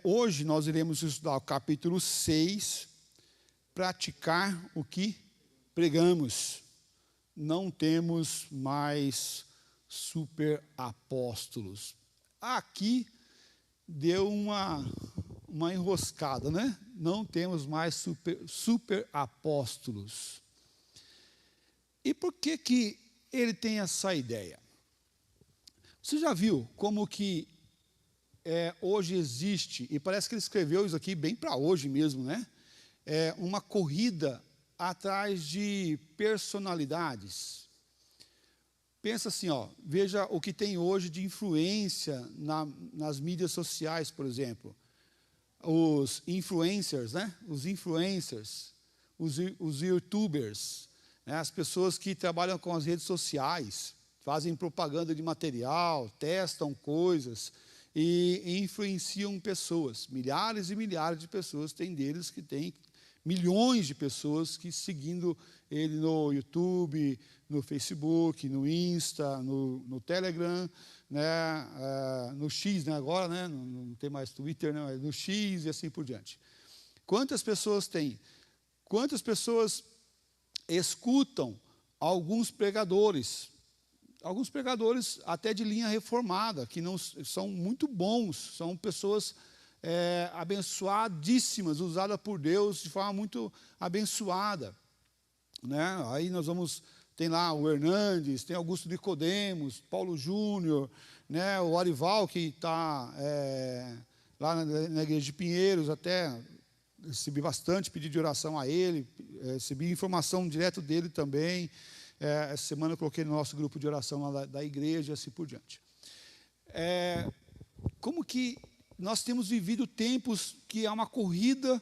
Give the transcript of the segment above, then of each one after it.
Hoje nós iremos estudar o capítulo 6, praticar o que pregamos. Não temos mais super apóstolos. Aqui deu uma enroscada, né? Não temos mais super apóstolos. E por que ele tem essa ideia? Você já viu como que hoje existe, e parece que ele escreveu isso aqui bem para hoje mesmo, né? Uma corrida atrás de personalidades. Pensa assim, veja o que tem hoje de influência nas mídias sociais, por exemplo. Os influencers, né? Os influencers, os youtubers, né? As pessoas que trabalham com as redes sociais, fazem propaganda de material, testam coisas e influenciam pessoas. Milhares e milhares de pessoas, tem deles que tem milhões de pessoas que seguindo ele no YouTube, no Facebook, no Insta, no Telegram, né, no X, né, agora, né, não tem mais Twitter, né, mas no X e assim por diante. Quantas pessoas tem? Quantas pessoas escutam alguns pregadores até de linha reformada, que não são muito bons, são pessoas abençoadíssimas, usadas por Deus de forma muito abençoada, né? Aí nós tem lá o Hernandes, tem Augusto Nicodemos, Paulo Júnior, né? O Arival, que está lá na igreja de Pinheiros, até recebi bastante pedido de oração a ele, recebi informação direto dele também. Essa semana eu coloquei no nosso grupo de oração lá da igreja e assim por diante. Como que nós temos vivido tempos que há uma corrida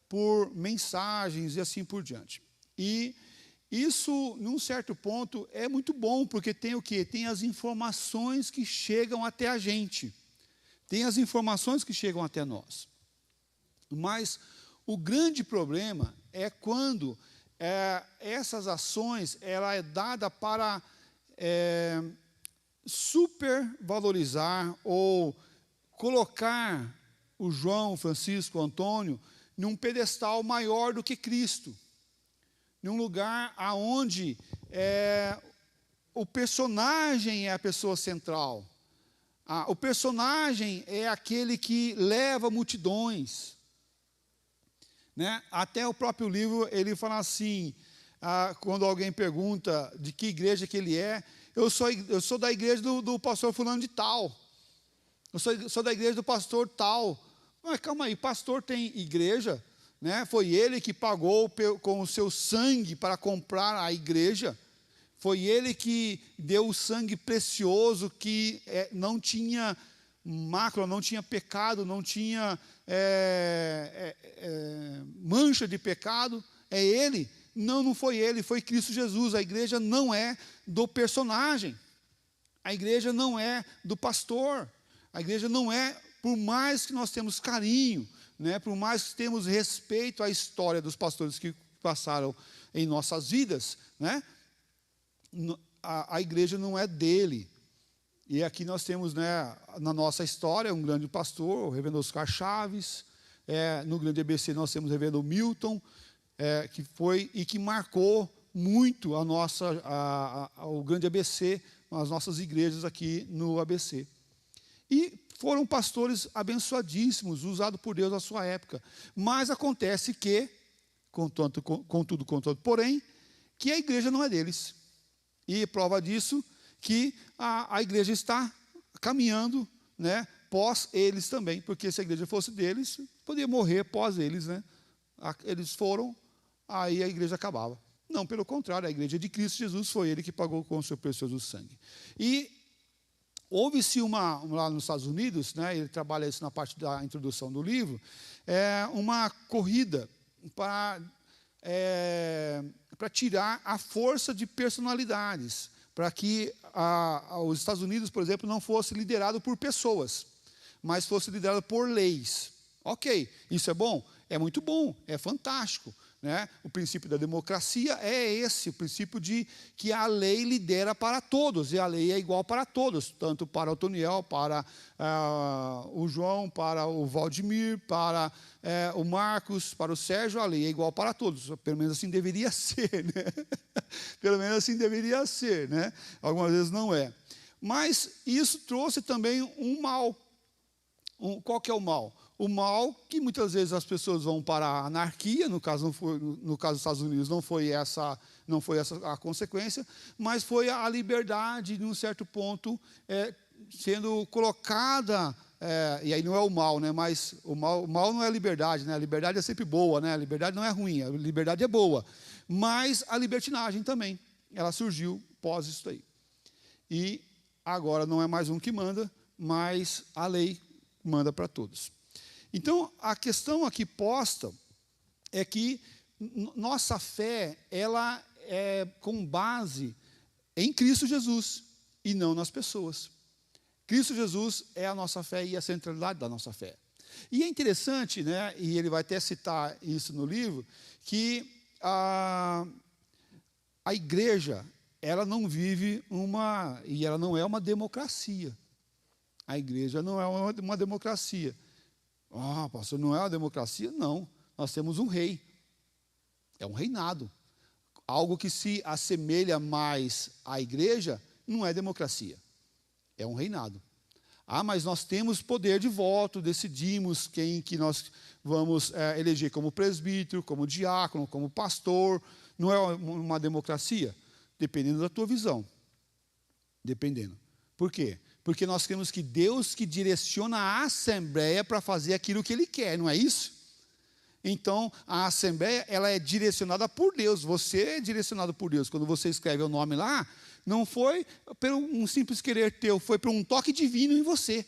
por mensagens e assim por diante. E isso, num certo ponto, é muito bom, porque tem o quê? Tem as informações que chegam até a gente. Tem as informações que chegam até nós. Mas o grande problema é quando essas ações ela é dada para supervalorizar ou colocar o João, Francisco, o Antônio num pedestal maior do que Cristo, num lugar aonde o personagem é a pessoa central, o personagem é aquele que leva multidões, né? Até o próprio livro ele fala assim, quando alguém pergunta de que igreja que ele é, eu sou da igreja do pastor fulano de tal. Eu sou da igreja do pastor tal. Mas calma aí, pastor tem igreja, né? Foi ele que pagou com o seu sangue para comprar a igreja. Foi ele que deu o sangue precioso que não tinha mácula, não tinha pecado, não tinha mancha de pecado. É ele. Não foi ele, foi Cristo Jesus. A igreja não é do personagem. A igreja não é do pastor. A igreja não é, por mais que nós temos carinho, né, por mais que temos respeito à história dos pastores que passaram em nossas vidas, né, a igreja não é dele. E aqui nós temos, né, na nossa história, um grande pastor, o reverendo Oscar Chaves. No grande ABC nós temos o reverendo Milton, que foi e que marcou muito o grande ABC, as nossas igrejas aqui no ABC. E foram pastores abençoadíssimos, usados por Deus na sua época. Mas acontece que, contudo, porém, que a igreja não é deles. E prova disso que a igreja está caminhando, né, pós eles também, porque se a igreja fosse deles, poderia morrer pós eles, né? Eles foram, aí a igreja acabava. Não, pelo contrário, a igreja de Cristo Jesus foi ele que pagou com o seu precioso sangue. E houve-se lá nos Estados Unidos, né, ele trabalha isso na parte da introdução do livro, uma corrida para tirar a força de personalidades, para que os Estados Unidos, por exemplo, não fosse liderado por pessoas, mas fosse liderado por leis. Ok, isso é bom? É muito bom, é fantástico, né? O princípio da democracia é esse, o princípio de que a lei lidera para todos, e a lei é igual para todos, tanto para o Toniel, para o João, para o Valdemir, para o Marcos, para o Sérgio, a lei é igual para todos, pelo menos assim deveria ser, né? Pelo menos assim deveria ser, né? Algumas vezes não é. Mas isso trouxe também um mal. Qual que é o mal? O mal que muitas vezes as pessoas vão para a anarquia, no caso dos Estados Unidos não foi essa a consequência, mas foi a liberdade, num certo ponto, sendo colocada, e aí não é o mal, né? Mas o mal não é a liberdade, né? A liberdade é sempre boa, né? A liberdade não é ruim, a liberdade é boa. Mas a libertinagem também, ela surgiu pós isso aí. E agora não é mais um que manda, mas a lei manda para todos. Então, a questão aqui posta é que nossa fé, ela é com base em Cristo Jesus e não nas pessoas. Cristo Jesus é a nossa fé e a centralidade da nossa fé. E é interessante, né, e ele vai até citar isso no livro, que a igreja, ela não vive e ela não é uma democracia. A igreja não é uma democracia. Pastor, não é uma democracia? Não. Nós temos um rei. É um reinado. Algo que se assemelha mais à igreja não é democracia. É um reinado. Mas nós temos poder de voto, decidimos quem que nós vamos eleger como presbítero, como diácono, como pastor. Não é uma democracia? Dependendo da tua visão. Dependendo. Por quê? Porque nós queremos que Deus que direciona a Assembleia para fazer aquilo que Ele quer, não é isso? Então, a Assembleia, ela é direcionada por Deus, você é direcionado por Deus. Quando você escreve o nome lá, não foi por um simples querer teu, foi por um toque divino em você.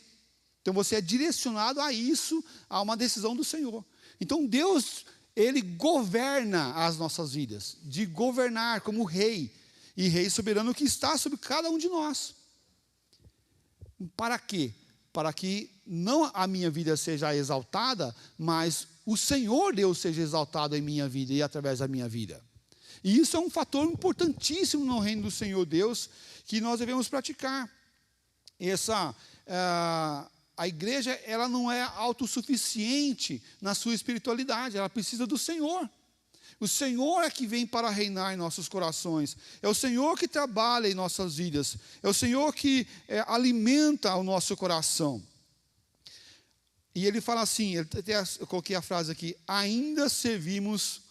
Então, você é direcionado a isso, a uma decisão do Senhor. Então, Deus, Ele governa as nossas vidas, de governar como rei, e rei soberano que está sobre cada um de nós. Para quê? Para que não a minha vida seja exaltada, mas o Senhor Deus seja exaltado em minha vida e através da minha vida. E isso é um fator importantíssimo no reino do Senhor Deus, que nós devemos praticar. A igreja, ela não é autossuficiente na sua espiritualidade, ela precisa do Senhor. O Senhor é que vem para reinar em nossos corações. É o Senhor que trabalha em nossas vidas. É o Senhor que alimenta o nosso coração. E ele fala assim, eu coloquei a frase aqui, ainda servimos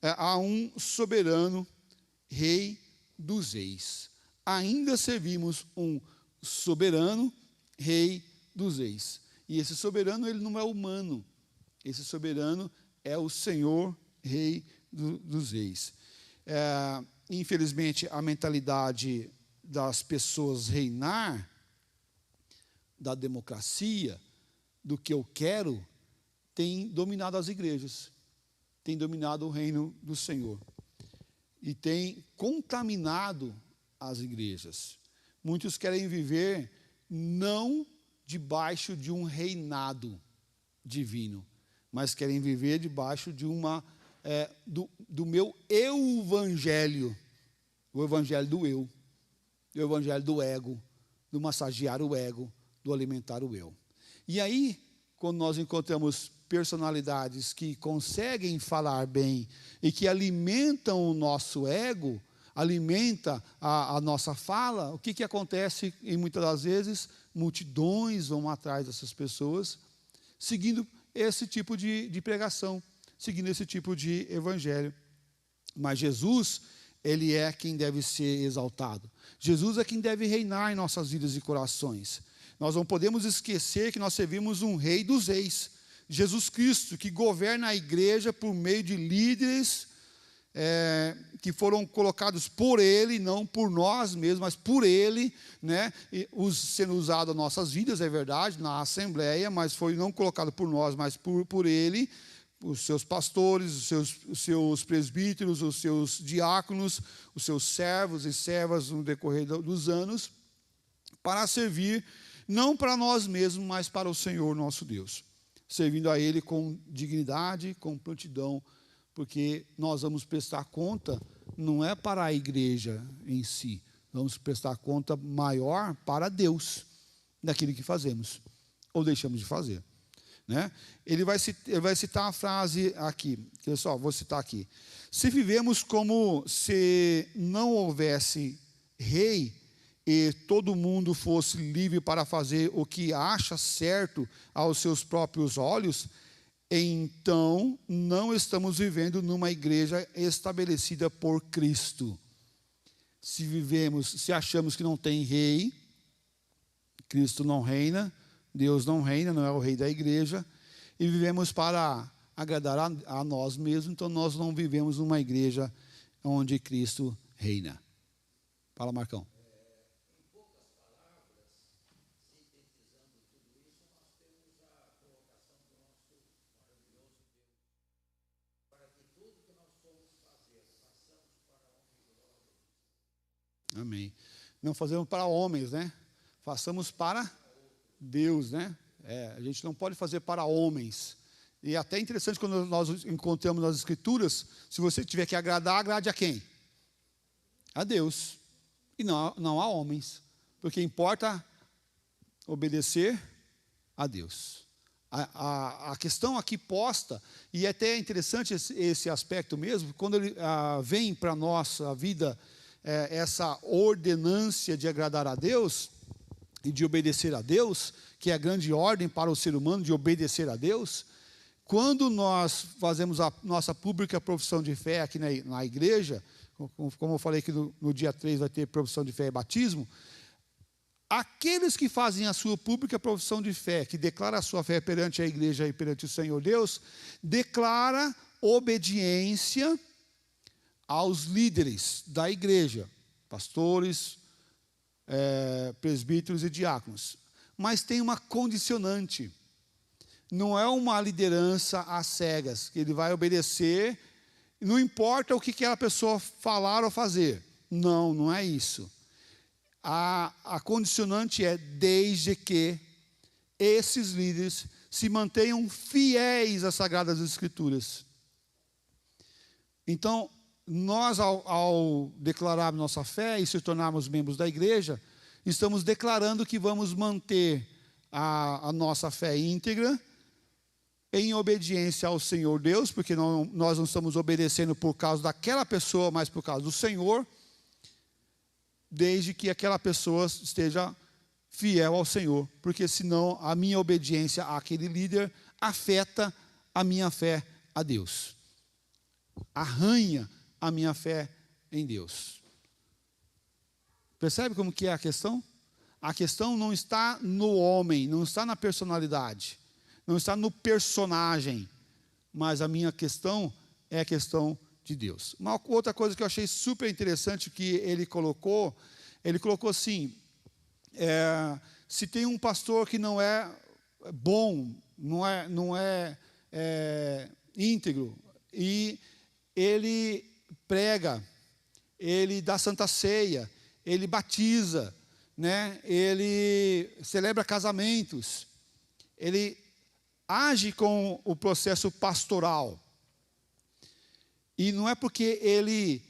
a um soberano rei dos reis. Ainda servimos um soberano rei dos reis. E esse soberano, ele não é humano. Esse soberano é o Senhor, Rei dos Reis. Infelizmente, a mentalidade das pessoas reinar, da democracia, do que eu quero, tem dominado as igrejas, tem dominado o reino do Senhor. E tem contaminado as igrejas. Muitos querem viver não debaixo de um reinado divino, mas querem viver debaixo de do meu evangelho, o evangelho do eu, o evangelho do ego, do massagear o ego, do alimentar o eu. E aí, quando nós encontramos personalidades que conseguem falar bem e que alimentam o nosso ego, alimenta a nossa fala, o que acontece? E muitas das vezes, multidões vão atrás dessas pessoas, seguindo esse tipo de pregação, seguindo esse tipo de evangelho. Mas Jesus, Ele é quem deve ser exaltado. Jesus é quem deve reinar em nossas vidas e corações. Nós não podemos esquecer que nós servimos um rei dos reis, Jesus Cristo, que governa a igreja por meio de líderes que foram colocados por Ele, não por nós mesmos, mas por Ele, né? Sendo usado nas nossas vidas, é verdade, na Assembleia, mas foi não colocado por nós, mas por Ele, os seus pastores, os seus presbíteros, os seus diáconos, os seus servos e servas no decorrer dos anos, para servir, não para nós mesmos, mas para o Senhor nosso Deus, servindo a Ele com dignidade, com prontidão porque nós vamos prestar conta, não é para a igreja em si, vamos prestar conta maior para Deus, daquilo que fazemos, ou deixamos de fazer. Né? Ele vai citar a frase aqui, pessoal, vou citar aqui. Se vivemos como se não houvesse rei e todo mundo fosse livre para fazer o que acha certo aos seus próprios olhos, então não estamos vivendo numa igreja estabelecida por Cristo. Se achamos que não tem rei, Cristo não reina, Deus não reina, não é o rei da igreja, e vivemos para agradar a nós mesmos, então nós não vivemos numa igreja onde Cristo reina. Fala, Marcão. Em poucas palavras, sintetizando tudo isso, nós temos a colocação do nosso maravilhoso Deus, para que tudo que nós formos fazer, façamos para a honra e glória de Deus. Amém. Não fazemos para homens, né? Façamos para Deus, né? A gente não pode fazer para homens. E até é interessante quando nós encontramos nas Escrituras, se você tiver que agradar, agrade a quem? A Deus. E não a homens. Porque importa obedecer a Deus. A questão aqui posta, e é até interessante esse aspecto mesmo, quando ele vem para a nossa vida essa ordenância de agradar a Deus e de obedecer a Deus, que é a grande ordem para o ser humano de obedecer a Deus. Quando nós fazemos a nossa pública profissão de fé aqui na igreja, como eu falei que no dia 3 vai ter profissão de fé e batismo, aqueles que fazem a sua pública profissão de fé, que declara a sua fé perante a igreja e perante o Senhor Deus, declara obediência aos líderes da igreja, pastores, presbíteros e diáconos. Mas tem uma condicionante. Não é uma liderança às cegas, que ele vai obedecer, não importa o que aquela pessoa falar ou fazer. Não é isso. A condicionante é desde que esses líderes se mantenham fiéis às Sagradas Escrituras. Então, nós, ao declarar nossa fé e se tornarmos membros da igreja, estamos declarando que vamos manter a nossa fé íntegra, em obediência ao Senhor Deus, porque nós não estamos obedecendo por causa daquela pessoa, mas por causa do Senhor, desde que aquela pessoa esteja fiel ao Senhor, porque senão a minha obediência àquele líder afeta a minha fé a Deus, arranha a minha fé em Deus. Percebe como que é a questão? A questão não está no homem, não está na personalidade, não está no personagem, mas a minha questão é a questão de Deus. Uma outra coisa que eu achei super interessante que ele colocou assim, se tem um pastor que não é bom, não é íntegro, e ele prega, ele dá santa ceia, ele batiza, né? Ele celebra casamentos, ele age com o processo pastoral. E não é porque ele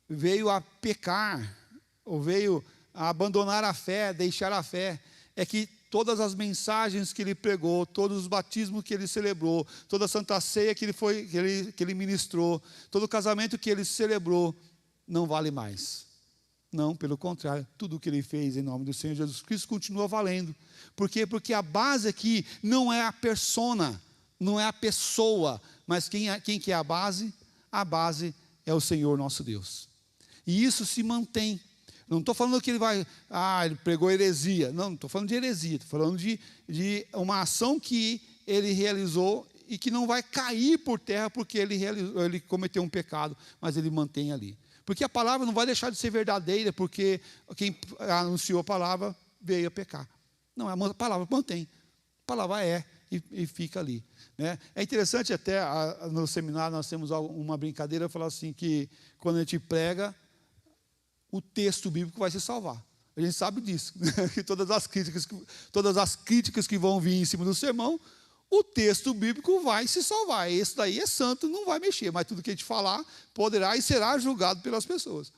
veio a pecar, ou veio a abandonar a fé, deixar a fé, é que todas as mensagens que ele pregou, todos os batismos que ele celebrou, toda a santa ceia que ele ministrou, todo o casamento que ele celebrou, não vale mais. Não, pelo contrário, tudo o que ele fez em nome do Senhor Jesus Cristo continua valendo. Por quê? Porque a base aqui não é a persona, não é a pessoa, mas quem que é a base? A base é o Senhor nosso Deus. E isso se mantém. Não estou falando que ele ele pregou heresia. Não estou falando de heresia, estou falando de uma ação que ele realizou e que não vai cair por terra porque ele cometeu um pecado, mas ele mantém ali. Porque a palavra não vai deixar de ser verdadeira, porque quem anunciou a palavra veio a pecar. Não, a palavra mantém. A palavra e fica ali. Né? É interessante até, no seminário nós temos uma brincadeira, falar assim, que quando a gente prega, o texto bíblico vai se salvar. A gente sabe disso, que todas as críticas que vão vir em cima do sermão, o texto bíblico vai se salvar. Esse daí é santo, não vai mexer, mas tudo que a gente falar poderá e será julgado pelas pessoas.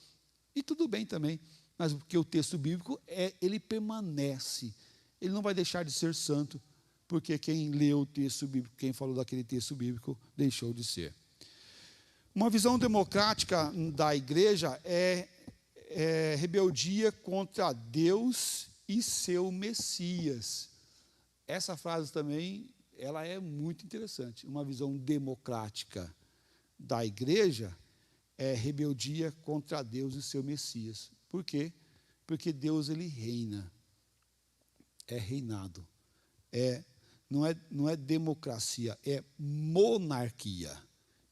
E tudo bem também, mas porque o texto bíblico, ele permanece, ele não vai deixar de ser santo, porque quem leu o texto bíblico, quem falou daquele texto bíblico, deixou de ser. Uma visão democrática da igreja é rebeldia contra Deus e seu Messias. Essa frase também, ela é muito interessante. Uma visão democrática da igreja é rebeldia contra Deus e seu Messias. Por quê? Porque Deus, ele reina. É reinado. Não é democracia, é monarquia.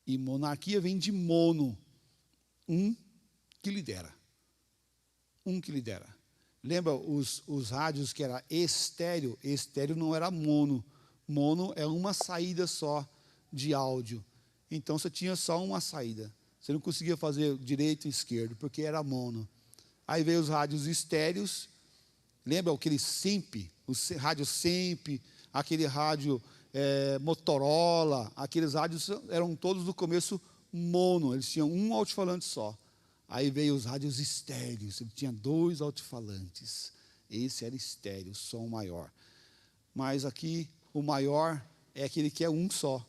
E monarquia vem de mono, um que lidera. Um que lidera. Lembra os rádios que era estéreo? Estéreo não era mono. Mono é uma saída só de áudio. Então você tinha só uma saída. Você não conseguia fazer direito e esquerdo, porque era mono. Aí veio os rádios estéreos. Lembra aquele SEMP? O rádio SEMP, aquele rádio Motorola, aqueles rádios eram todos do começo mono, eles tinham um alto-falante só. Aí veio os rádios estéreos, ele tinha 2 alto-falantes. Esse era estéreo, som maior. Mas aqui o maior é aquele que é um só,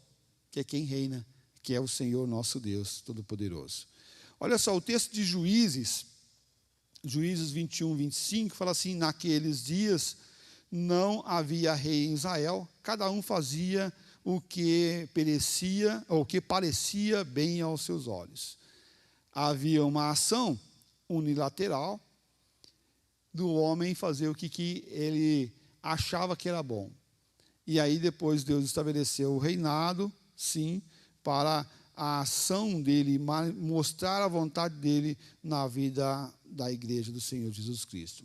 que é quem reina, que é o Senhor nosso Deus Todo-Poderoso. Olha só, o texto de Juízes 21, 25, fala assim: naqueles dias não havia rei em Israel, cada um fazia o que perecia, ou o que parecia bem aos seus olhos. Havia uma ação unilateral do homem fazer o que ele achava que era bom. E aí depois Deus estabeleceu o reinado, sim, para a ação dele, mostrar a vontade dele na vida da igreja do Senhor Jesus Cristo.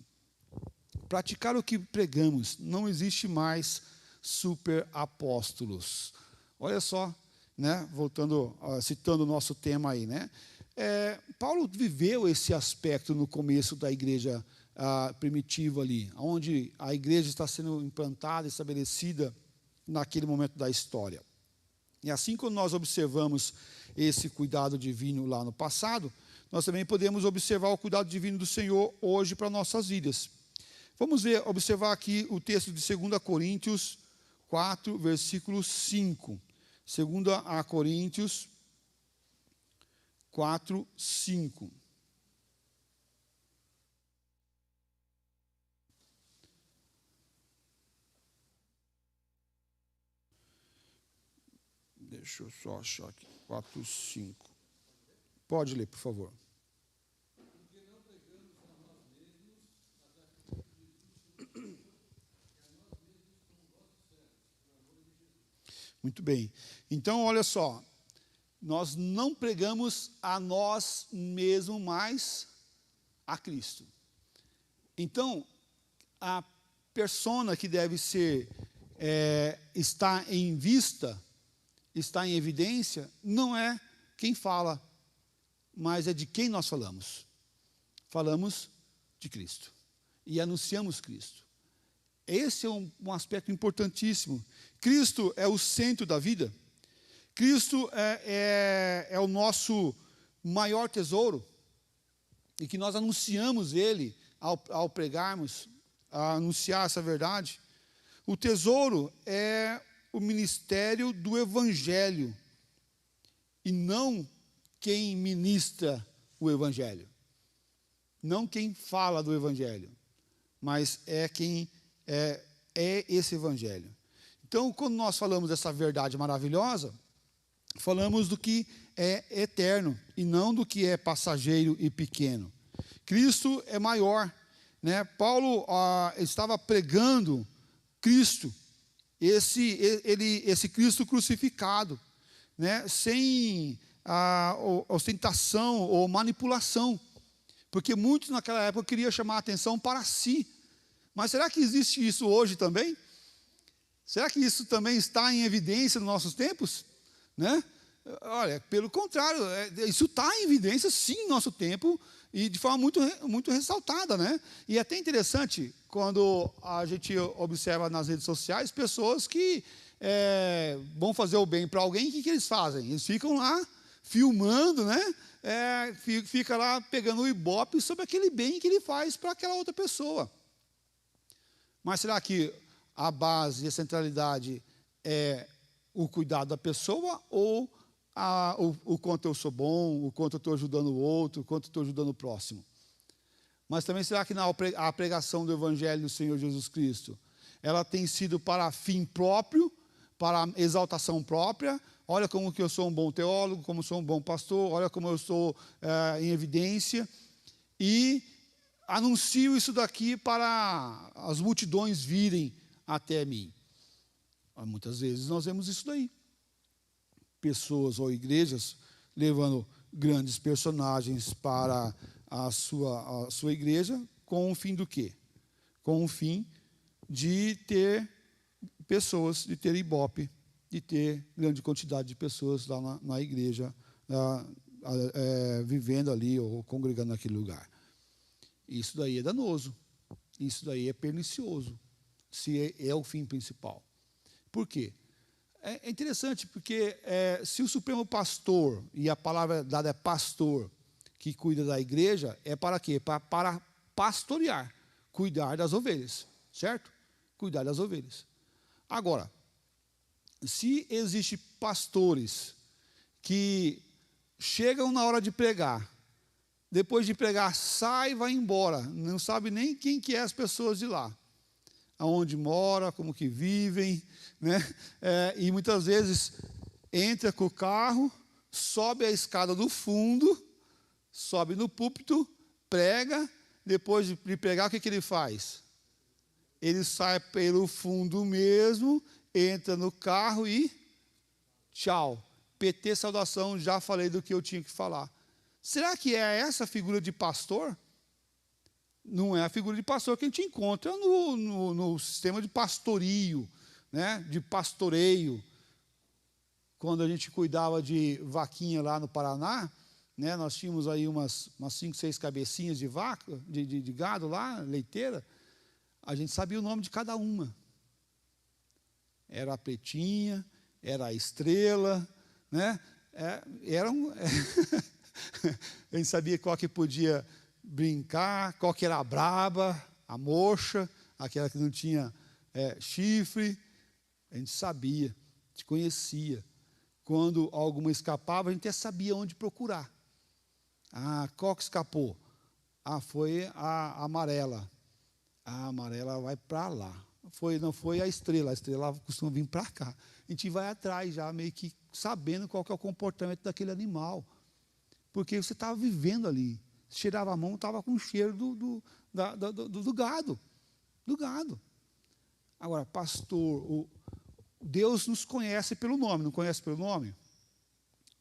Praticar o que pregamos, não existe mais super apóstolos. Olha só, né, voltando, citando o nosso tema aí, né? Paulo viveu esse aspecto no começo da igreja primitiva ali, onde a igreja está sendo implantada, estabelecida naquele momento da história. E assim como nós observamos esse cuidado divino lá no passado, nós também podemos observar o cuidado divino do Senhor hoje para nossas vidas. Vamos observar aqui o texto de 2 Coríntios 4, versículo 5. 2 Coríntios 4, 5. Deixa eu só achar aqui. 4, 5. Pode ler, por favor. Muito bem. Então, olha só. Nós não pregamos a nós mesmos, mas a Cristo. Então, a persona que deve ser, está em vista, está em evidência, não é quem fala, mas é de quem nós falamos. Falamos de Cristo e anunciamos Cristo. Esse é um aspecto importantíssimo. Cristo é o centro da vida. Cristo é o nosso maior tesouro, e que nós anunciamos Ele ao pregarmos, a anunciar essa verdade. O tesouro é o ministério do Evangelho, e não quem ministra o Evangelho. Não quem fala do Evangelho, mas é quem é esse Evangelho. Então, quando nós falamos dessa verdade maravilhosa, falamos do que é eterno e não do que é passageiro e pequeno. Cristo é maior, né? Paulo estava pregando Cristo, esse Cristo crucificado, né? Sem ostentação ou manipulação, porque muitos naquela época queriam chamar a atenção para si. Mas será que existe isso hoje também? Será que isso também está em evidência nos nossos tempos? Né? Olha, pelo contrário, isso está em evidência, sim, no nosso tempo, e de forma muito, muito ressaltada, né? E é até interessante, quando a gente observa nas redes sociais, pessoas que vão fazer o bem para alguém, o que eles fazem? Eles ficam lá filmando, né? Fica lá pegando o ibope sobre aquele bem que ele faz para aquela outra pessoa. Mas será que a base e a centralidade é o cuidado da pessoa ou o quanto eu sou bom, o quanto eu estou ajudando o outro, o quanto eu estou ajudando o próximo? Mas também será que a pregação do Evangelho do Senhor Jesus Cristo, ela tem sido para fim próprio, para exaltação própria? Olha como que eu sou um bom teólogo, como sou um bom pastor, olha como eu estou em evidência. E anuncio isso daqui para as multidões virem até mim. Muitas vezes nós vemos isso daí. Pessoas ou igrejas levando grandes personagens para a sua igreja com o fim do quê? Com o fim de ter pessoas, de ter ibope, de ter grande quantidade de pessoas lá na igreja, vivendo ali ou congregando naquele lugar. Isso daí é danoso, isso daí é pernicioso, se é o fim principal. Por quê? É interessante porque se o Supremo Pastor, e a palavra dada é pastor, que cuida da igreja, é para quê? Para pastorear, cuidar das ovelhas, certo? Cuidar das ovelhas. Agora, se existem pastores que chegam na hora de pregar, depois de pregar, sai e vai embora, não sabe nem quem que é as pessoas de lá, aonde mora, como que vivem, né? E muitas vezes entra com o carro, sobe a escada do fundo, sobe no púlpito, prega, depois de pregar, o que ele faz? Ele sai pelo fundo mesmo, entra no carro e tchau. PT, saudação, já falei do que eu tinha que falar. Será que é essa a figura de pastor? Não é a figura de pastor que a gente encontra no sistema de pastorio, né? De pastoreio. Quando a gente cuidava de vaquinha lá no Paraná, né? Nós tínhamos aí umas 5, 6 cabecinhas de vaca, de gado lá, leiteira. A gente sabia o nome de cada uma. Era a pretinha, era a estrela, né? A gente sabia qual que podia brincar, qual que era a braba, a moxa, aquela que não tinha chifre. A gente sabia, a gente conhecia. Quando alguma escapava, a gente até sabia onde procurar. Qual que escapou? Foi a amarela. A amarela vai para lá. Não foi a estrela costuma vir para cá. A gente vai atrás já, meio que sabendo qual que é o comportamento daquele animal. Porque você estava vivendo ali. Cheirava a mão, estava com o cheiro do gado. Do gado. Agora, pastor, Deus nos conhece pelo nome, não conhece pelo nome?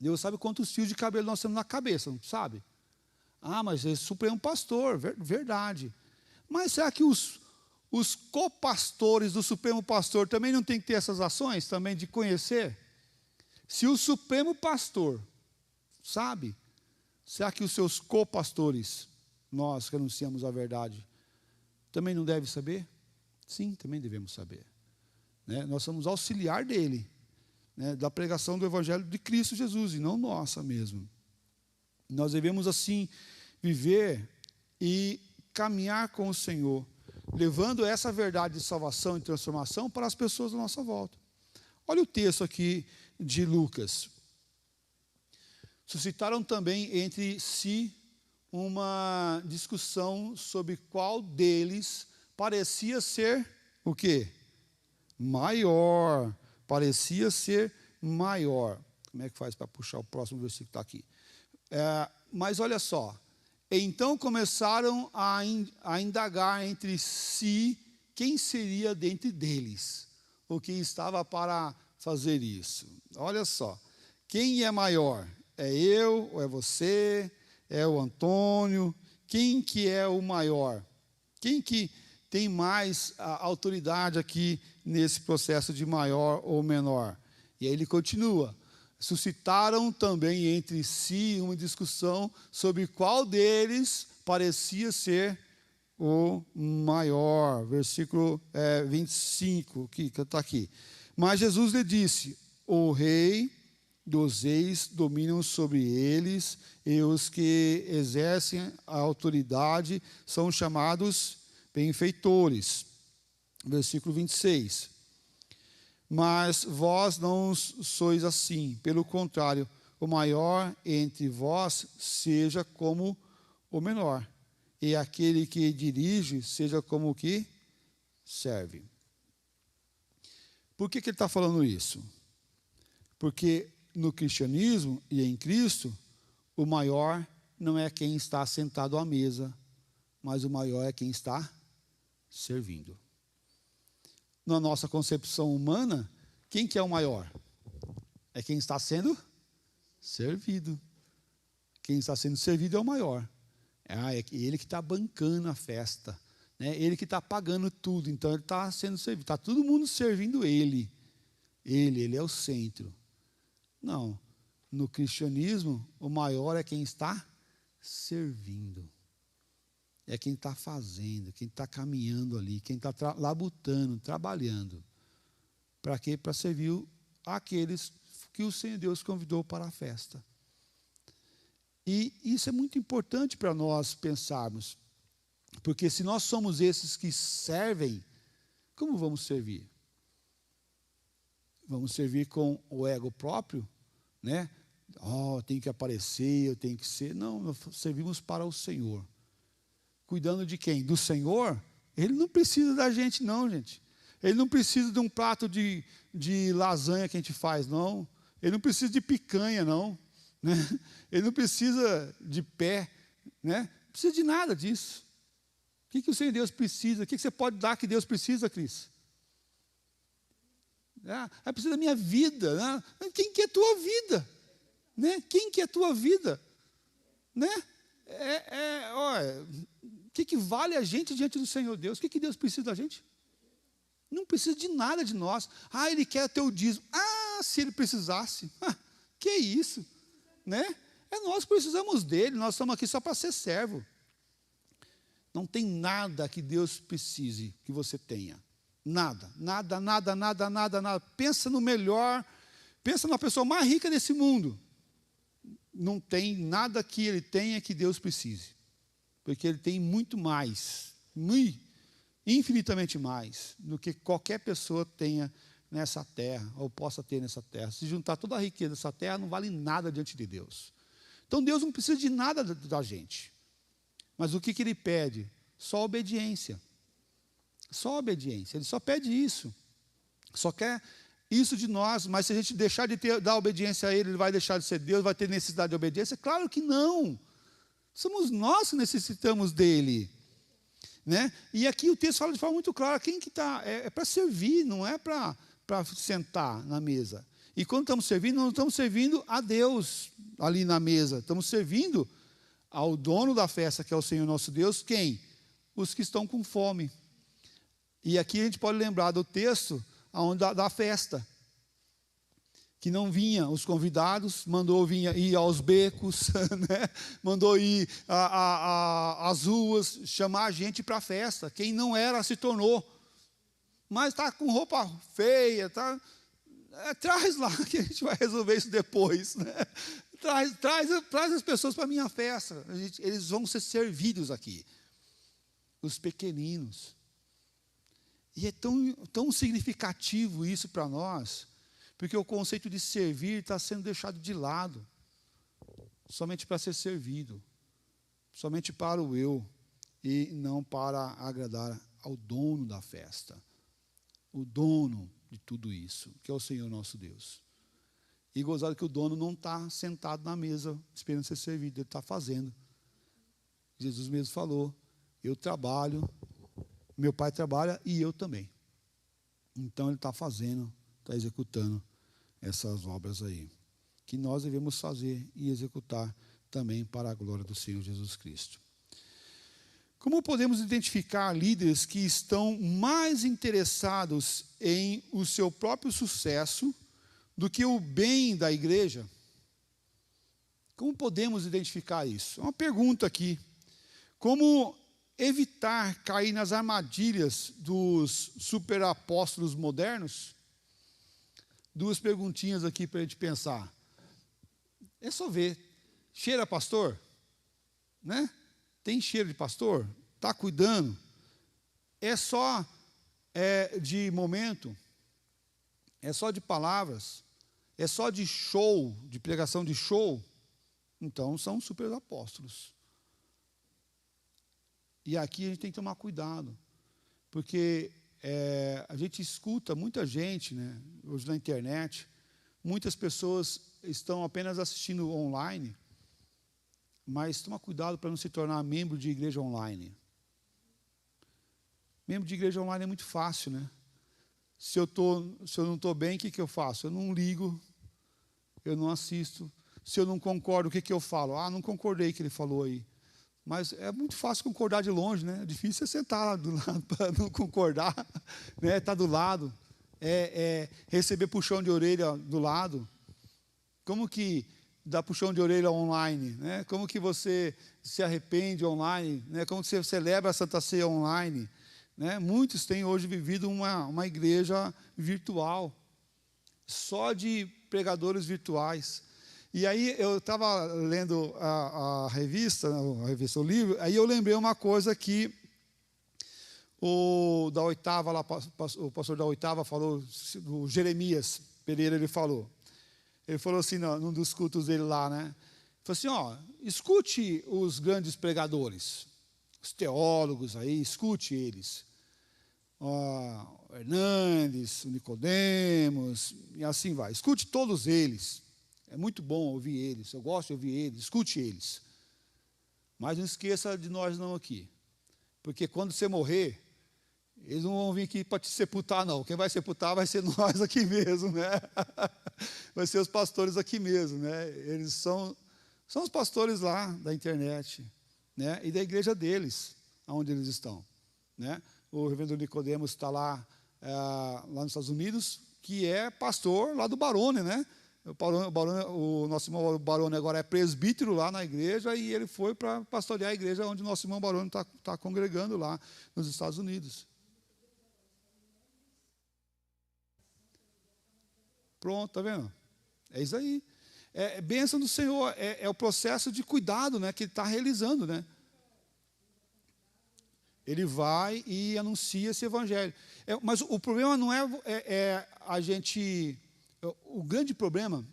Deus sabe quantos fios de cabelo nós temos na cabeça, não sabe? Mas é Supremo Pastor, verdade. Mas será que os copastores do Supremo Pastor também não têm que ter essas ações também de conhecer? Se o Supremo Pastor sabe, será que os seus copastores, nós que anunciamos a verdade, também não devem saber? Sim, também devemos saber. Né? Nós somos auxiliar dele, né? Da pregação do Evangelho de Cristo Jesus, e não nossa mesmo. Nós devemos assim viver e caminhar com o Senhor, levando essa verdade de salvação e transformação para as pessoas à nossa volta. Olha o texto aqui de Lucas. Suscitaram também entre si uma discussão sobre qual deles parecia ser o quê? Maior. Parecia ser maior. Como é que faz para puxar o próximo versículo que está aqui? Mas olha só. Então começaram a indagar entre si quem seria dentre deles o que estava para fazer isso. Olha só. Quem é maior? É eu ou é você? É o Antônio? Quem que é o maior? Quem que tem mais autoridade aqui nesse processo de maior ou menor? E aí ele continua. Suscitaram também entre si uma discussão sobre qual deles parecia ser o maior. Versículo 25, que está aqui. Mas Jesus lhe disse: o rei dos reis dominam sobre eles, e os que exercem a autoridade são chamados benfeitores. Versículo 26. Mas vós não sois assim, pelo contrário, o maior entre vós seja como o menor, e aquele que dirige seja como o que serve. Por que ele está falando isso? Porque no cristianismo e em Cristo, o maior não é quem está sentado à mesa, mas o maior é quem está servindo. Na nossa concepção humana, quem que é o maior? É quem está sendo servido. Quem está sendo servido é o maior. É ele que está bancando a festa, né? Ele que está pagando tudo, então ele está sendo servido. Está todo mundo servindo ele. Ele é o centro. Não, no cristianismo, o maior é quem está servindo. É quem está fazendo, quem está caminhando ali, quem está labutando, trabalhando. Para quê? Para servir aqueles que o Senhor Deus convidou para a festa. E isso é muito importante para nós pensarmos. Porque se nós somos esses que servem, como vamos servir? Vamos servir com o ego próprio, né? Eu tenho que aparecer, eu tenho que ser. Não, nós servimos para o Senhor. Cuidando de quem? Do Senhor? Ele não precisa da gente, não, gente. Ele não precisa de um prato de lasanha que a gente faz, não. Ele não precisa de picanha, não. Né? Ele não precisa de pé, né? Não precisa de nada disso. O que o Senhor Deus precisa? O que você pode dar que Deus precisa, Cris? Precisa da minha vida. Né? Quem que é a tua vida? Né? Quem que é a tua vida? Né? O que vale a gente diante do Senhor Deus? O que Deus precisa da gente? Não precisa de nada de nós. Ele quer o teu dízimo. Se ele precisasse. Que isso? Né? Nós precisamos dele, nós estamos aqui só para ser servo. Não tem nada que Deus precise que você tenha. Nada. Pensa no melhor, pensa na pessoa mais rica desse mundo. Não tem nada que ele tenha que Deus precise. Porque ele tem muito mais, infinitamente mais, do que qualquer pessoa tenha nessa terra, ou possa ter nessa terra. Se juntar toda a riqueza dessa terra, não vale nada diante de Deus. Então Deus não precisa de nada da gente. Mas o que ele pede? Só obediência. Só obediência. Ele só pede isso. Só quer isso de nós, mas se a gente deixar de dar obediência a ele, ele vai deixar de ser Deus, vai ter necessidade de obediência? Claro que não. Somos nós que necessitamos dele. Né? E aqui o texto fala de forma muito clara, quem que está? É para servir, não é para sentar na mesa. E quando estamos servindo, não estamos servindo a Deus ali na mesa, estamos servindo ao dono da festa, que é o Senhor nosso Deus, quem? Os que estão com fome. E aqui a gente pode lembrar do texto da festa, que não vinha os convidados, mandou ir aos becos, né? Mandou ir às ruas, chamar a gente para a festa. Quem não era se tornou. Mas está com roupa feia, traz lá que a gente vai resolver isso depois. Né? Traz as pessoas para a minha festa. Eles vão ser servidos aqui. Os pequeninos. E é tão significativo isso para nós, porque o conceito de servir está sendo deixado de lado, somente para ser servido, somente para o eu, e não para agradar ao dono da festa, o dono de tudo isso, que é o Senhor nosso Deus. E gozado que o dono não está sentado na mesa esperando ser servido, ele está fazendo. Jesus mesmo falou, eu trabalho, meu pai trabalha e eu também. Então ele está fazendo, está executando essas obras aí, que nós devemos fazer e executar também para a glória do Senhor Jesus Cristo. Como podemos identificar líderes que estão mais interessados em o seu próprio sucesso do que o bem da igreja? Como podemos identificar isso? É uma pergunta aqui. Como evitar cair nas armadilhas dos superapóstolos modernos? duas perguntinhas aqui para a gente pensar. É só ver. Cheira a pastor? Né? Tem cheiro de pastor? Está cuidando? É só de momento? É só de palavras? É só de show, de pregação de show? Então são super apóstolos. E aqui a gente tem que tomar cuidado, porque a gente escuta muita gente, né, hoje na internet, muitas pessoas estão apenas assistindo online, mas toma cuidado para não se tornar membro de igreja online. Membro de igreja online é muito fácil, né? Se eu não estou bem, o que eu faço? Eu não ligo, eu não assisto. Se eu não concordo, o que eu falo? Ah, não concordei com o que ele falou aí. Mas é muito fácil concordar de longe, né? É difícil é sentar lá do lado para não concordar, né? Estar do lado, receber puxão de orelha do lado. Como que dá puxão de orelha online, né? Como que você se arrepende online, né? Como que você celebra a Santa Ceia online, né? Muitos têm hoje vivido uma igreja virtual, só de pregadores virtuais. E aí eu estava lendo a revista, o livro, aí eu lembrei uma coisa que o da oitava, lá, o pastor da oitava falou, o Jeremias Pereira, ele falou assim, num dos cultos dele lá, né? Ele falou assim, escute os grandes pregadores, os teólogos aí, escute eles. O Hernandes, o Nicodemos, e assim vai. Escute todos eles. É muito bom ouvir eles, eu gosto de ouvir eles, escute eles. Mas não esqueça de nós não aqui. Porque quando você morrer, eles não vão vir aqui para te sepultar, não. Quem vai sepultar vai ser nós aqui mesmo, né? Vai ser os pastores aqui mesmo, né? Eles são os pastores lá da internet, né? E da igreja deles, onde eles estão, né? O reverendo Nicodemos está lá nos Estados Unidos, que é pastor lá do Barone, né? O nosso irmão Barone agora é presbítero lá na igreja e ele foi para pastorear a igreja onde o nosso irmão Barone está congregando lá nos Estados Unidos. Pronto, está vendo? É isso aí. É bênção do Senhor, é o processo de cuidado, né, que ele está realizando, né? Ele vai e anuncia esse evangelho. Mas o problema não é a gente... O grande problema,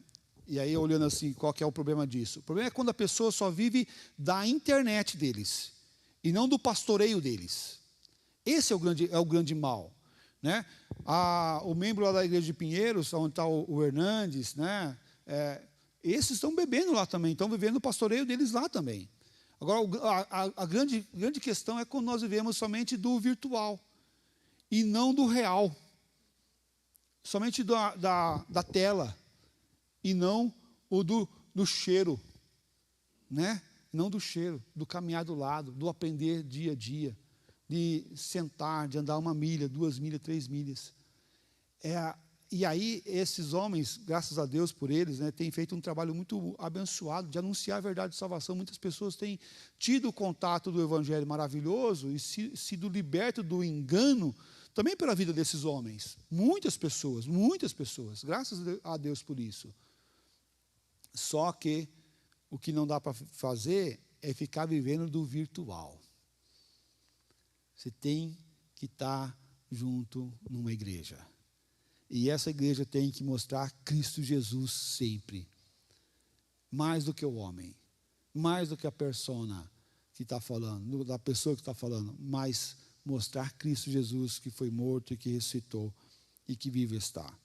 e aí olhando assim, qual que é o problema disso? O problema é quando a pessoa só vive da internet deles, e não do pastoreio deles. Esse é o grande mal, né? O membro lá da igreja de Pinheiros, onde está o Hernandes, né? Esses estão bebendo lá também, estão vivendo o pastoreio deles lá também. Agora, a grande questão é quando nós vivemos somente do virtual, e não do real. Somente da tela, e não o do cheiro, né? Não do cheiro, do caminhar do lado, do aprender dia a dia, de sentar, de andar 1 milha, 2 milhas, 3 milhas. E aí, esses homens, graças a Deus por eles, né, têm feito um trabalho muito abençoado de anunciar a verdade de salvação. Muitas pessoas têm tido o contato do evangelho maravilhoso e sido libertas do engano, também pela vida desses homens. Muitas pessoas, graças a Deus por isso. Só que o que não dá para fazer é ficar vivendo do virtual. Você tem que estar junto numa igreja. E essa igreja tem que mostrar Cristo Jesus sempre. Mais do que o homem. Mais do que a persona que está falando, da pessoa que está falando, mas mostrar Cristo Jesus que foi morto e que ressuscitou e que vive está.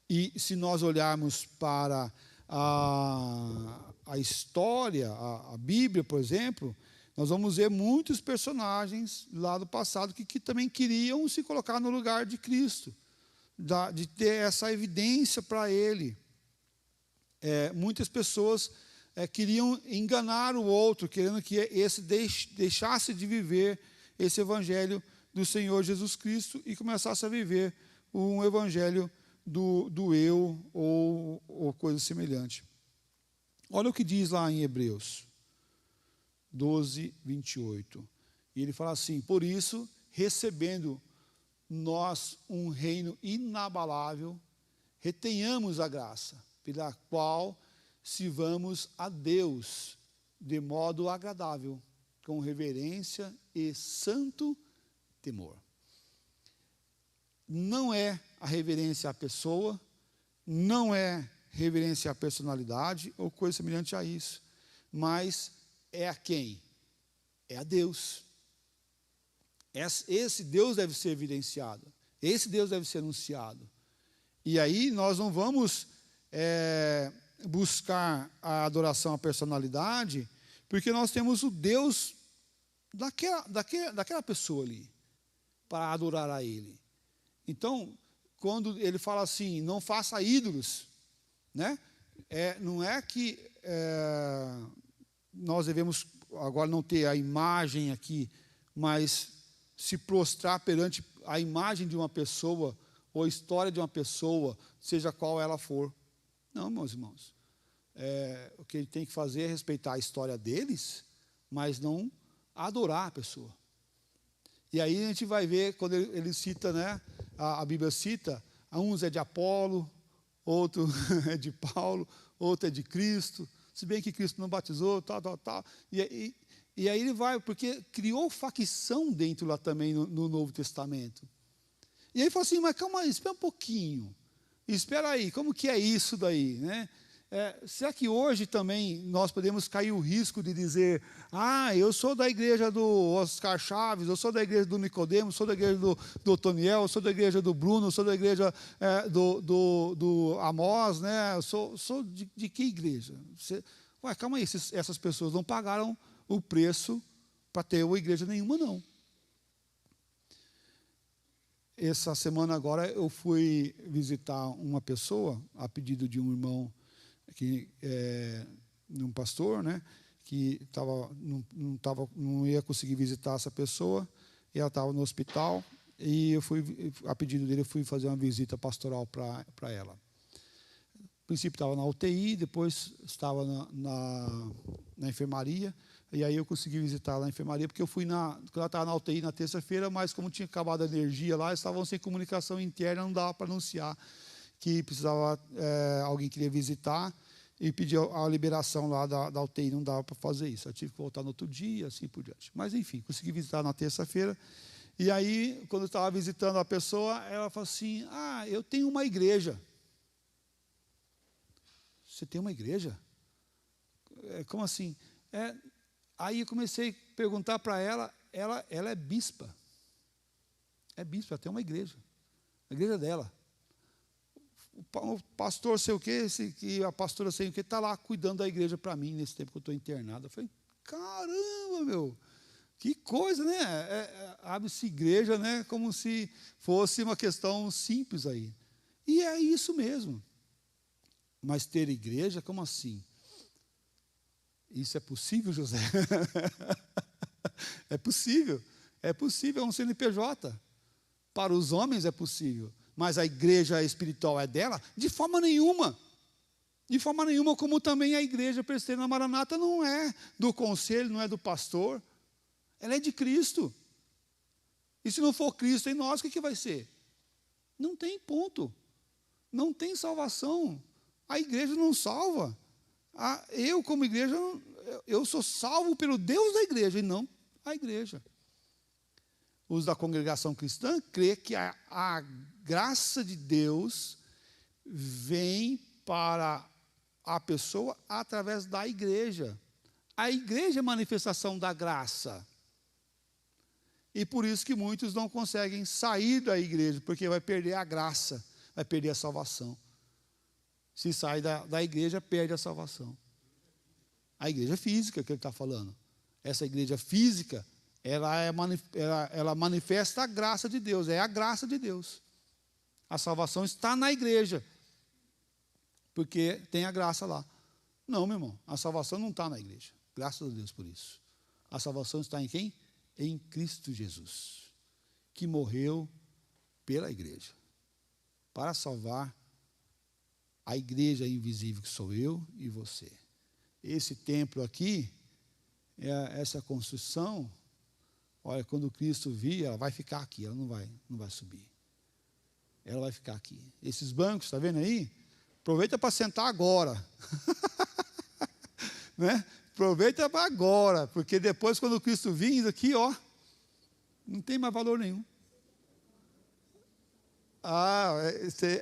E se nós olharmos para a história, a Bíblia, por exemplo, nós vamos ver muitos personagens lá do passado que também queriam se colocar no lugar de Cristo, de ter essa evidência para Ele. Muitas pessoas queriam enganar o outro, querendo que esse deixasse de viver esse evangelho do Senhor Jesus Cristo e começasse a viver um evangelho do eu ou coisa semelhante. Olha o que diz lá em Hebreus 12, 28. E ele fala assim: por isso, recebendo nós um reino inabalável, retenhamos a graça, pela qual sirvamos a Deus de modo agradável, com reverência e santo temor. Não é a reverência à pessoa, não é reverência à personalidade ou coisa semelhante a isso, mas é a quem? É a Deus. Esse Deus deve ser evidenciado, esse Deus deve ser anunciado. E aí nós não vamos buscar a adoração à personalidade, porque nós temos o Deus daquela pessoa ali, para adorar a Ele. Então, quando ele fala assim, não faça ídolos, né? Não é que nós devemos agora não ter a imagem aqui, mas se prostrar perante a imagem de uma pessoa, ou a história de uma pessoa, seja qual ela for. Não, meus irmãos. O que ele tem que fazer é respeitar a história deles, mas não adorar a pessoa. E aí a gente vai ver, quando ele cita, né, a Bíblia cita, uns é de Apolo, outro é de Paulo, outro é de Cristo, se bem que Cristo não batizou, tal. E aí ele vai, porque criou facção dentro lá também no Novo Testamento. E aí ele fala assim, mas calma aí, espera um pouquinho. Espera aí, como que é isso daí, né? Será que hoje também nós podemos cair o risco de dizer, eu sou da igreja do Oscar Chaves, eu sou da igreja do Nicodemo, sou da igreja do Otoniel, eu sou da igreja do Bruno, eu sou da igreja do Amós, né? Eu sou de que igreja? Calma aí, essas pessoas não pagaram o preço para ter uma igreja nenhuma, não. Essa semana agora eu fui visitar uma pessoa, a pedido de um irmão, um pastor, né, que não ia conseguir visitar essa pessoa, e ela estava no hospital, e a pedido dele, eu fui fazer uma visita pastoral para ela. No princípio estava na UTI, depois estava na enfermaria, e aí eu consegui visitar ela na enfermaria, porque eu fui quando ela estava na UTI na terça-feira, mas como tinha acabado a energia lá, estavam sem comunicação interna, não dava para anunciar que precisava, alguém queria visitar, e pediu a liberação lá da UTI, não dava para fazer isso. Eu tive que voltar no outro dia, assim por diante. Mas, enfim, consegui visitar na terça-feira. E aí, quando eu estava visitando a pessoa, ela falou assim, eu tenho uma igreja. Você tem uma igreja? Como assim? Aí eu comecei a perguntar para ela é bispa. É bispa, ela tem uma igreja. A igreja dela. O pastor sei o quê, que a pastora sei o quê, está lá cuidando da igreja para mim nesse tempo que eu estou internado. Eu falei, caramba, meu, que coisa, né? Abre-se igreja, né, como se fosse uma questão simples aí. E é isso mesmo. Mas ter igreja, como assim? Isso é possível, José? É possível, é um CNPJ. Para os homens é possível. Mas a igreja espiritual é dela? De forma nenhuma. De forma nenhuma, como também a igreja presbiteriana Maranata não é do conselho, não é do pastor. Ela é de Cristo. E se não for Cristo em nós, o que vai ser? Não tem ponto. Não tem salvação. A igreja não salva. Eu, como igreja, eu sou salvo pelo Deus da igreja e não a igreja. Os da congregação cristã crê que a graça de Deus vem para a pessoa através da igreja. A igreja é a manifestação da graça. E por isso que muitos não conseguem sair da igreja, porque vai perder a graça, vai perder a salvação. Se sai da igreja, perde a salvação. A igreja física que ele está falando. Essa igreja física, ela manifesta a graça de Deus, é a graça de Deus. A salvação está na igreja, porque tem a graça lá. Não, meu irmão, a salvação não está na igreja. Graças a Deus por isso. A salvação está em quem? Em Cristo Jesus, que morreu pela igreja, para salvar a igreja invisível que sou eu e você. Esse templo aqui, essa construção, olha, quando Cristo vir, ela vai ficar aqui, ela não vai subir. ela vai ficar aqui. Esses bancos, está vendo aí? Aproveita para sentar agora. Né? Aproveita para agora, porque depois, quando Cristo vir, isso aqui, ó, não tem mais valor nenhum.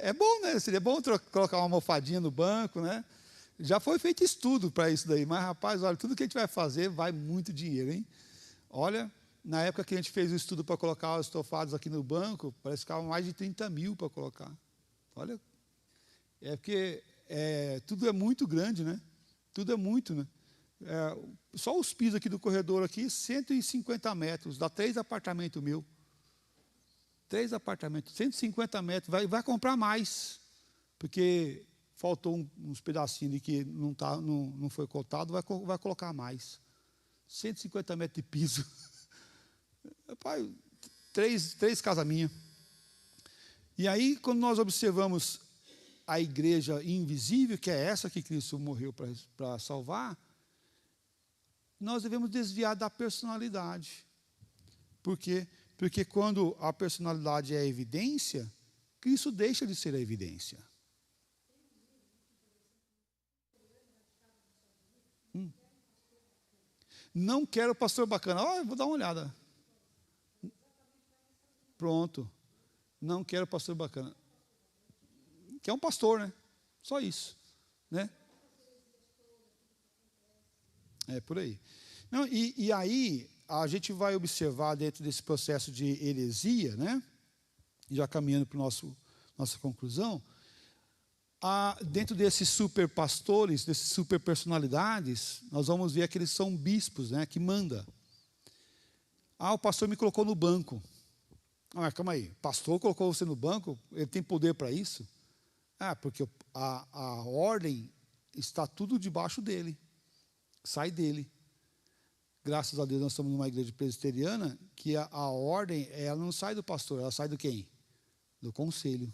É bom, né? Seria bom colocar uma almofadinha no banco, né? Já foi feito estudo para isso daí, mas, rapaz, olha, tudo que a gente vai fazer vai muito dinheiro, hein? Olha, na época que a gente fez o estudo para colocar os estofados aqui no banco, parece que ficava mais de 30 mil para colocar. Olha, porque tudo é muito grande, né? Tudo é muito, né? Só os pisos aqui do corredor, aqui, 150 metros, dá 3 apartamentos meus. 3 apartamentos, 150 metros, vai comprar mais, porque faltou uns pedacinhos de que não foi cotado, vai colocar mais. 150 metros de piso. Pai, 3 casas minhas. E aí, quando nós observamos a igreja invisível, que é essa que Cristo morreu para salvar, nós devemos desviar da personalidade. Por quê? Porque quando a personalidade é a evidência, Cristo deixa de ser a evidência. Não quero pastor bacana. Eu vou dar uma olhada. Pronto. Não quero pastor bacana. Que é um pastor, né? Só isso. Né? É por aí. Não, e aí, a gente vai observar dentro desse processo de heresia, né? Já caminhando para a nossa conclusão, dentro desses super pastores, desses super personalidades, nós vamos ver que eles são bispos, né? Que manda. O pastor me colocou no banco. Calma aí, o pastor colocou você no banco? Ele tem poder para isso? Porque a ordem está tudo debaixo dele. Sai dele. Graças a Deus nós estamos numa igreja presbiteriana que a ordem, ela não sai do pastor, ela sai do quem? Do conselho.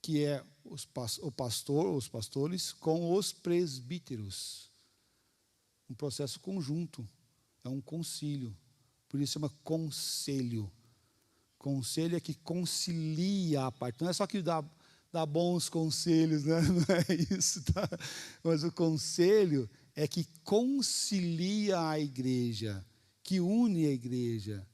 Que é os pastores com os presbíteros. Um processo conjunto. É um concílio. Por isso chama conselho. Conselho é que concilia a parte. Não é só que dá bons conselhos, né? Não é isso, tá? Mas o conselho é que concilia a igreja, que une a igreja,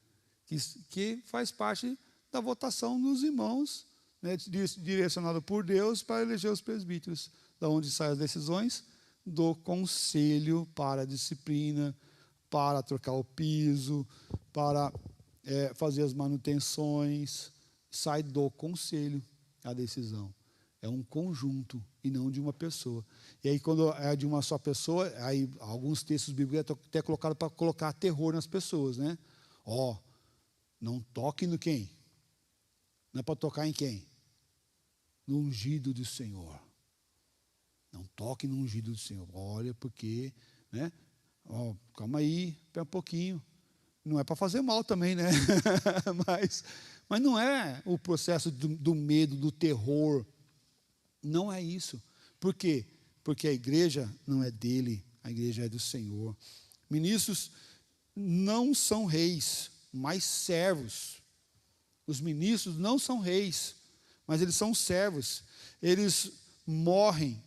que faz parte da votação dos irmãos, né, direcionado por Deus para eleger os presbíteros, da onde saem as decisões do conselho para a disciplina, para trocar o piso, para fazer as manutenções, sai do conselho a decisão. É um conjunto e não de uma pessoa. E aí, quando é de uma só pessoa, aí alguns textos bíblicos até colocaram para colocar terror nas pessoas, né? Não toque no quem? Não é para tocar em quem? No ungido do Senhor. Não toque no ungido do Senhor. Olha, porque, né? Calma aí, espera um pouquinho. Não é para fazer mal também, né? mas não é o processo do medo, do terror. Não é isso. Por quê? Porque a igreja não é dele, a igreja é do Senhor. Ministros não são reis, mas servos. Os ministros não são reis, mas eles são servos. Eles morrem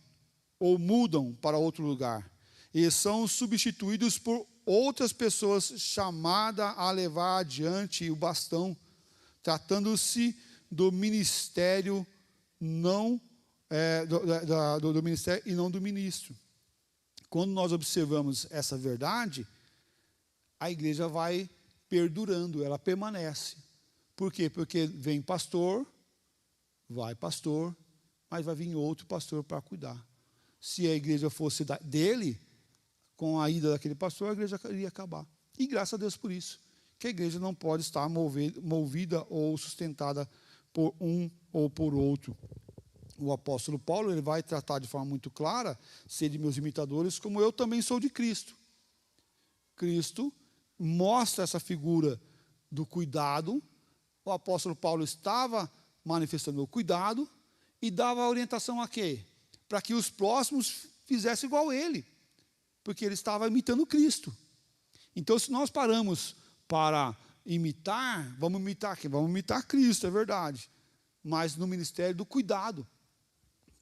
ou mudam para outro lugar. Eles são substituídos por outras pessoas chamadas a levar adiante o bastão, tratando-se do ministério do ministério e não do ministro. Quando nós observamos essa verdade, a igreja vai perdurando, ela permanece. Por quê? Porque vem pastor, mas vai vir outro pastor para cuidar. Se a igreja fosse dele, com a ida daquele pastor, a igreja iria acabar. E graças a Deus por isso, que a igreja não pode estar movida ou sustentada por um ou por outro. O apóstolo Paulo, ele vai tratar de forma muito clara, sede meus imitadores, como eu também sou de Cristo. Cristo mostra essa figura do cuidado. O apóstolo Paulo estava manifestando o cuidado e dava a orientação a quê? Para que os próximos fizessem igual a ele, porque ele estava imitando Cristo. Então, se nós paramos para imitar, vamos imitar quem? Vamos imitar Cristo, é verdade. mas no ministério do cuidado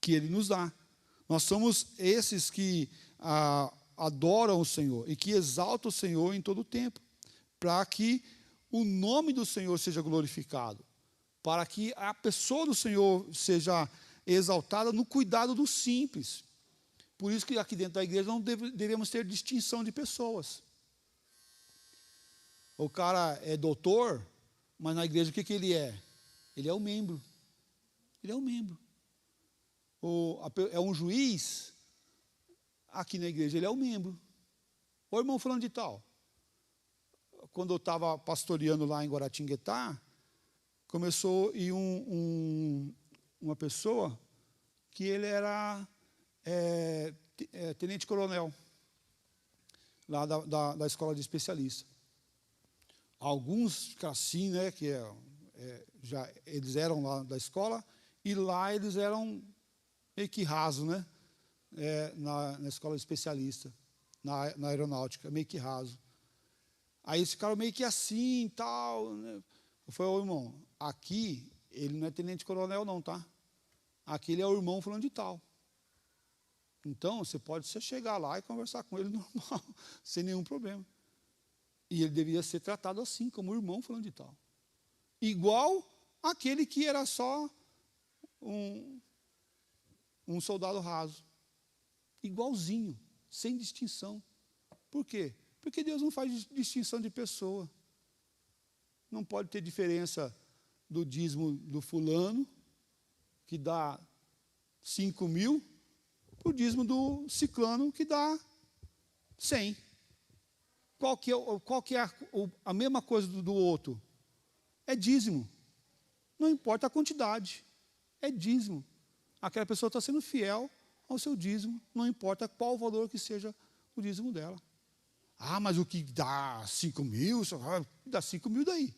que Ele nos dá. Nós somos esses que adoram o Senhor e que exaltam o Senhor em todo o tempo, para que o nome do Senhor seja glorificado, para que a pessoa do Senhor seja exaltada no cuidado do simples. Por isso que aqui dentro da igreja não devemos ter distinção de pessoas. O cara é doutor, mas na igreja o que ele é? Ele é um membro. Ele é um membro. É um juiz, aqui na igreja ele é um membro. Ô irmão fulano de tal, quando eu estava pastoreando lá em Guaratinguetá, começou a ir uma pessoa que ele era tenente-coronel, lá da escola de especialista. Alguns assim, né, que já eles eram lá da escola, e lá eles eram meio que raso, né, na escola de especialista, na aeronáutica, meio que raso. Aí eles ficaram meio que assim e tal, né? Eu falei, ô irmão, aqui ele não é tenente-coronel não, tá? Aqui ele é o irmão fulano de tal. Então, você pode chegar lá e conversar com ele normal, sem nenhum problema. E ele deveria ser tratado assim, como irmão fulano de tal. Igual aquele que era só um soldado raso. Igualzinho, sem distinção. Por quê? Porque Deus não faz distinção de pessoa. Não pode ter diferença do dízimo do fulano, que dá 5.000, para o dízimo do ciclano, que dá 100. Qual que é a mesma coisa do outro? É dízimo. Não importa a quantidade, é dízimo. Aquela pessoa está sendo fiel ao seu dízimo, não importa qual o valor que seja o dízimo dela. Ah, mas o que dá 5.000, dá 5.000 daí.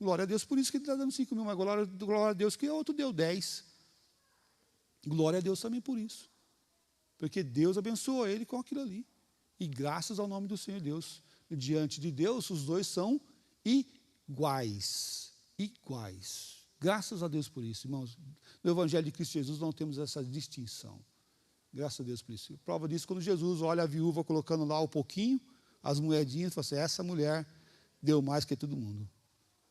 Glória a Deus por isso que ele está dando 5.000, mas glória a Deus que o outro deu 10. Glória a Deus também por isso. Porque Deus abençoou ele com aquilo ali. E graças ao nome do Senhor Deus, diante de Deus, os dois são iguais. Iguais. Graças a Deus por isso, irmãos. No Evangelho de Cristo Jesus não temos essa distinção. Graças a Deus por isso. Prova disso, quando Jesus olha a viúva colocando lá um pouquinho, as moedinhas, fala assim, essa mulher deu mais que todo mundo.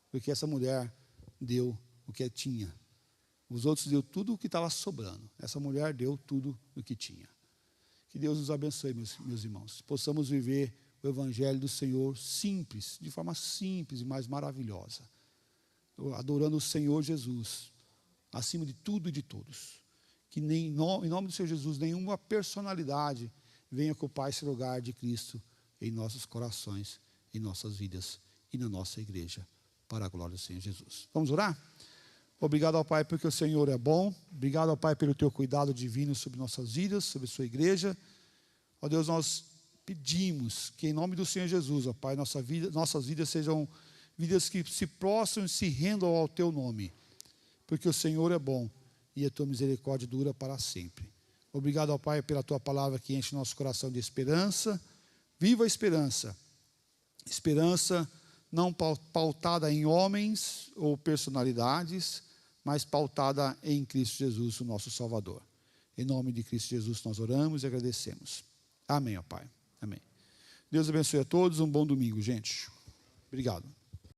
Porque essa mulher deu o que tinha. Os outros deu tudo o que estava sobrando. Essa mulher deu tudo o que tinha. Que Deus nos abençoe, meus irmãos. Possamos viver o Evangelho do Senhor simples, de forma simples e mais maravilhosa. Adorando o Senhor Jesus, acima de tudo e de todos. Que em nome do Senhor Jesus, nenhuma personalidade venha ocupar esse lugar de Cristo em nossos corações, em nossas vidas e na nossa igreja, para a glória do Senhor Jesus. Vamos orar? Obrigado ao Pai porque o Senhor é bom. Obrigado ao Pai pelo teu cuidado divino sobre nossas vidas, sobre a sua igreja. Ó Deus, nós pedimos que em nome do Senhor Jesus, ó Pai, nossas vidas sejam vidas que se prostram e se rendam ao teu nome. Porque o Senhor é bom e a tua misericórdia dura para sempre. Obrigado ao Pai pela tua palavra que enche nosso coração de esperança. Viva a esperança. Esperança não pautada em homens ou personalidades, mas pautada em Cristo Jesus, o nosso Salvador. Em nome de Cristo Jesus nós oramos e agradecemos. Amém, ó Pai. Amém. Deus abençoe a todos. Um bom domingo, gente. Obrigado.